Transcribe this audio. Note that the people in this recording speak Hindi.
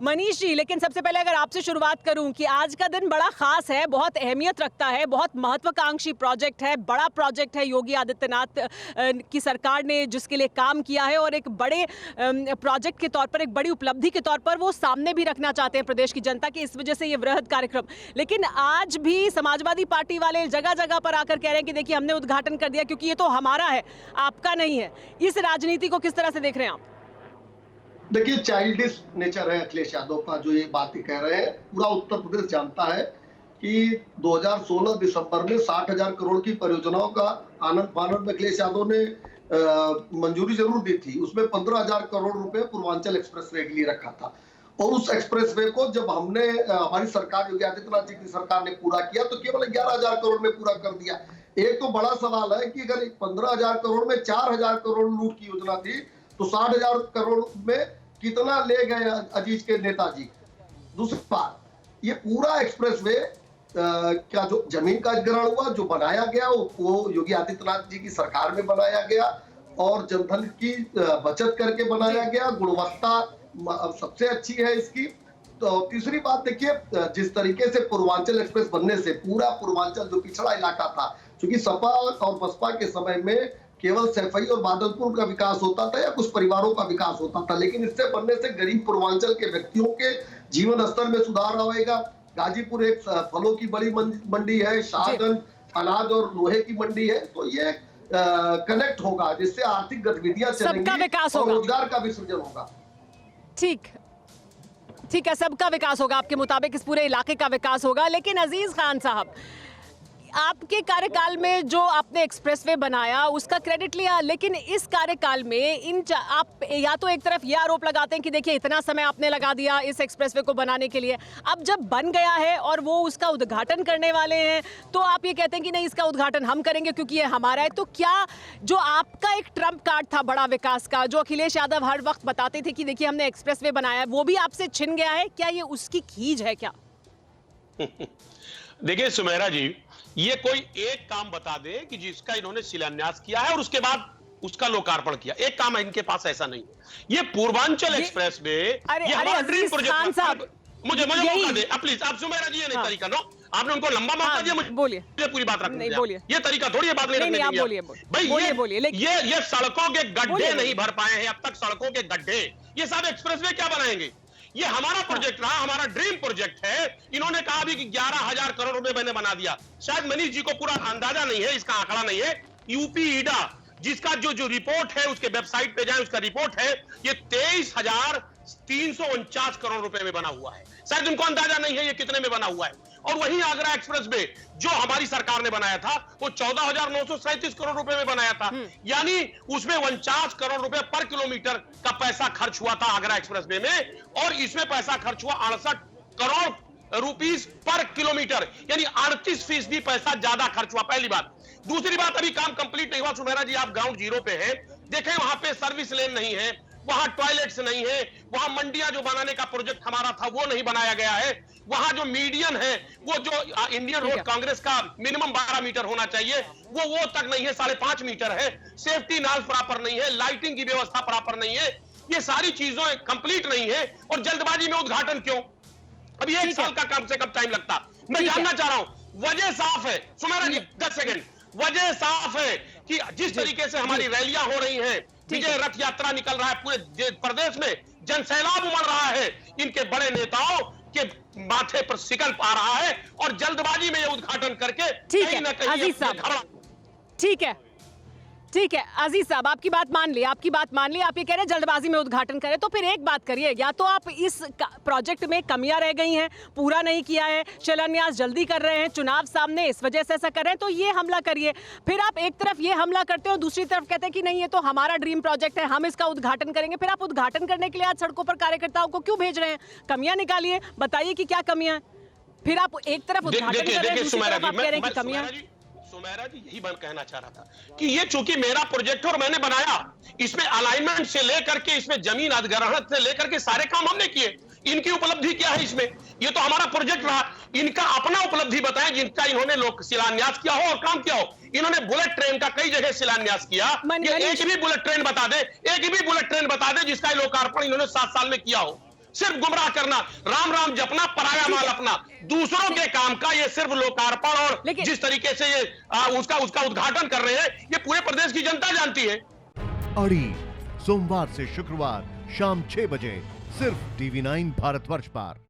मनीष जी, लेकिन सबसे पहले अगर आपसे शुरुआत करूं कि आज का दिन बड़ा खास है, बहुत अहमियत रखता है, बहुत महत्वाकांक्षी प्रोजेक्ट है, बड़ा प्रोजेक्ट है योगी आदित्यनाथ की सरकार ने जिसके लिए काम किया है और एक बड़े प्रोजेक्ट के तौर पर, एक बड़ी उपलब्धि के तौर पर वो सामने भी रखना चाहते हैं प्रदेश की जनता की, इस वजह से ये वृहद कार्यक्रम। लेकिन आज भी समाजवादी पार्टी वाले जगह जगह पर आकर कह रहे हैं कि देखिए हमने उद्घाटन कर दिया क्योंकि ये तो हमारा है, आपका नहीं है। इस राजनीति को किस तरह से देख रहे हैं आप? देखिए, चाइल्डिश नेचर है अखिलेश यादव का, जो ये बातें कह रहे हैं। पूरा उत्तर प्रदेश जानता है कि 2016 दिसंबर में 60,000 करोड़ की परियोजनाओं का आनंद फानंद में अखिलेश यादव ने मंजूरी जरूर दी थी। उसमें 15,000 करोड़ रुपए पूर्वांचल एक्सप्रेस वे के लिए रखा था, और उस एक्सप्रेस वे को जब हमने हमारी सरकार योगी आदित्यनाथ जी की सरकार ने पूरा किया तो केवल 11,000 करोड़ में पूरा कर दिया। एक तो बड़ा सवाल है कि अगर 15,000 करोड़ में 4,000 करोड़ लूट की योजना थी तो 60,000 करोड़ में कितना ले गए अजीज के नेताजी। दूसरी बात, ये पूरा एक्सप्रेस वे क्या जो जमीन का अधिग्रहण हुआ, जो बनाया गया वो योगी आदित्यनाथ जी की सरकार में बनाया गया और जनधन की बचत करके बनाया गया। गुणवत्ता सबसे अच्छी है इसकी। तो तीसरी बात देखिए, जिस तरीके से पूर्वांचल एक्सप्रेस बनने से पूरा पूर्वांचल जो पिछड़ा इलाका था, क्योंकि सपा और बसपा के समय में केवल सैफई और बादलपुर का विकास होता था या कुछ परिवारों का विकास होता था, लेकिन इससे बनने से गरीब पूर्वांचल के व्यक्तियों के जीवन स्तर में सुधार आएगा। गाजीपुर एक फलों की बड़ी मंडी है, शाहगंज अनाज और लोहे की मंडी है, तो ये कनेक्ट होगा जिससे आर्थिक गतिविधियां चलेंगी और रोजगार का भी सृजन होगा। ठीक है, सबका विकास होगा आपके मुताबिक, इस पूरे इलाके का विकास होगा। लेकिन अजीज खान साहब, आपके कार्यकाल में जो आपने एक्सप्रेसवे बनाया उसका क्रेडिट लिया, लेकिन इस कार्यकाल में आप या तो एक तरफ ये आरोप लगाते हैं कि देखिए इतना समय आपने लगा दिया इस एक्सप्रेसवे को बनाने के लिए, अब जब बन गया है और वो उसका उद्घाटन करने वाले हैं तो आप ये कहते हैं कि नहीं, इसका उद्घाटन हम करेंगे क्योंकि ये हमारा है। तो क्या जो आपका एक ट्रम्प कार्ड था बड़ा विकास का, जो अखिलेश यादव हर वक्त बताते थे कि देखिए हमने एक्सप्रेसवे बनाया, वो भी आपसे छिन गया है? क्या ये उसकी खींच है क्या? देखिए सुमेरा जी, ये कोई एक काम बता दे कि जिसका इन्होंने शिलान्यास किया है और उसके बाद उसका लोकार्पण किया। एक काम है इनके पास, ऐसा नहीं। ये पूर्वांचल एक्सप्रेस में ये हमारा ड्रीम प्रोजेक्ट। मुझे मौका दे प्लीज। आप सुमेरा जी, ये नहीं तरीका। नो, आपने उनको लंबा मौका दिया, मुझे पूरी बात रखनी है। ये तरीका थोड़ी है, बात नहीं रखने देंगे भाई। ये सड़कों के गड्ढे नहीं भर पाए हैं अब तक, सड़कों के गड्ढे। ये सब एक्सप्रेस वे क्या बनाएंगे? ये हमारा प्रोजेक्ट रहा, हमारा ड्रीम प्रोजेक्ट है। इन्होंने कहा भी कि 11,000 करोड़ रुपए मैंने बना दिया। शायद मनीष जी को पूरा अंदाजा नहीं है, इसका आंकड़ा नहीं है। यूपी ईडा जिसका जो रिपोर्ट है, उसके वेबसाइट पे जाए, उसका रिपोर्ट है, ये 23,349 करोड़ रुपए में बना हुआ है। शायद उनको अंदाजा नहीं है ये कितने में बना हुआ है। और वहीं आगरा एक्सप्रेस वे जो हमारी सरकार ने बनाया था वो 14,937 करोड़ रुपए में बनाया था, यानी उसमें 49 करोड़ रुपए पर किलोमीटर का पैसा खर्च हुआ था आगरा एक्सप्रेस वे में, और इसमें पैसा खर्च हुआ 68 करोड़ रुपीस पर किलोमीटर, यानी 38% पैसा ज्यादा खर्च हुआ। पहली बात। दूसरी बात, अभी काम कंप्लीट नहीं हुआ। सुमेरा जी, आप ग्राउंड जीरो पे हैं, देखें वहां पे सर्विस लेन नहीं है, वहां टॉयलेट्स नहीं है, वहां मंडियां जो बनाने का प्रोजेक्ट हमारा था वो नहीं बनाया गया है, वहां जो मीडियन है, वो जो इंडियन रोड कांग्रेस का मिनिमम 12 मीटर होना चाहिए वो तक नहीं है, 5.5 मीटर है। सेफ्टी नाल प्रॉपर नहीं है, लाइटिंग की व्यवस्था प्रॉपर नहीं है। ये सारी चीजें कंप्लीट नहीं है, और जल्दबाजी में उद्घाटन क्यों? अभी 1 साल का कम से कम टाइम लगता। मैं जानना चाह रहा हूं, वजह साफ है सुमेरा जी, 10 सेकंड। वजह साफ है कि जिस तरीके से हमारी रैलियां हो रही हैं, विजय रथ यात्रा निकल रहा है, पूरे प्रदेश में जनसैलाब उमड़ रहा है, इनके बड़े नेताओं के माथे पर शिकल आ रहा है, और जल्दबाजी में ये उद्घाटन करके कहीं ना कहीं। ठीक है अजीज साहब, आपकी बात मान ली, आप ये कह रहे हैं जल्दबाजी में उद्घाटन करें, तो फिर एक बात करिए, या तो आप इस प्रोजेक्ट में कमियां रह गई हैं, पूरा नहीं किया है, शिलान्यास जल्दी कर रहे हैं, चुनाव सामने, इस वजह से ऐसा कर रहे हैं, तो ये हमला करिए। फिर आप एक तरफ ये हमला करते हो, दूसरी तरफ कहते हैं कि नहीं ये तो हमारा ड्रीम प्रोजेक्ट है, हम इसका उद्घाटन करेंगे। फिर आप उद्घाटन करने के लिए आज सड़कों पर कार्यकर्ताओं को क्यों भेज रहे हैं? कमियां निकालिए, बताइए कि क्या कमियां हैं। फिर आप एक तरफ उद्घाटन कर रहे हैं, दूसरी तरफ आप कह रहे हैं कि कमियां। सुमेरा जी, यही बात कहना चाह रहा था कि ये चूंकि मेरा प्रोजेक्ट और मैंने बनाया, इसमें अलाइनमेंट से लेकर के, इसमें जमीन अधिग्रहण से लेकर के सारे काम हमने किए। इनकी उपलब्धि क्या है इसमें? ये तो हमारा प्रोजेक्ट रहा। इनका अपना उपलब्धि बताएं जिनका इन्होंने शिलान्यास किया हो और काम किया हो। इन्होंने बुलेट ट्रेन का कई जगह शिलान्यास किया, एक भी बुलेट ट्रेन बता दे, एक भी बुलेट ट्रेन बता दे जिसका लोकार्पण इन्होंने 7 साल में किया हो। सिर्फ गुमराह करना, राम राम जपना, पराया माल अपना, दूसरों के काम का ये सिर्फ लोकार्पण और लेकिन- जिस तरीके से ये उसका उद्घाटन कर रहे हैं, ये पूरे प्रदेश की जनता जानती है। अड़ी सोमवार से शुक्रवार शाम 6 बजे सिर्फ TV9 भारतवर्ष पर।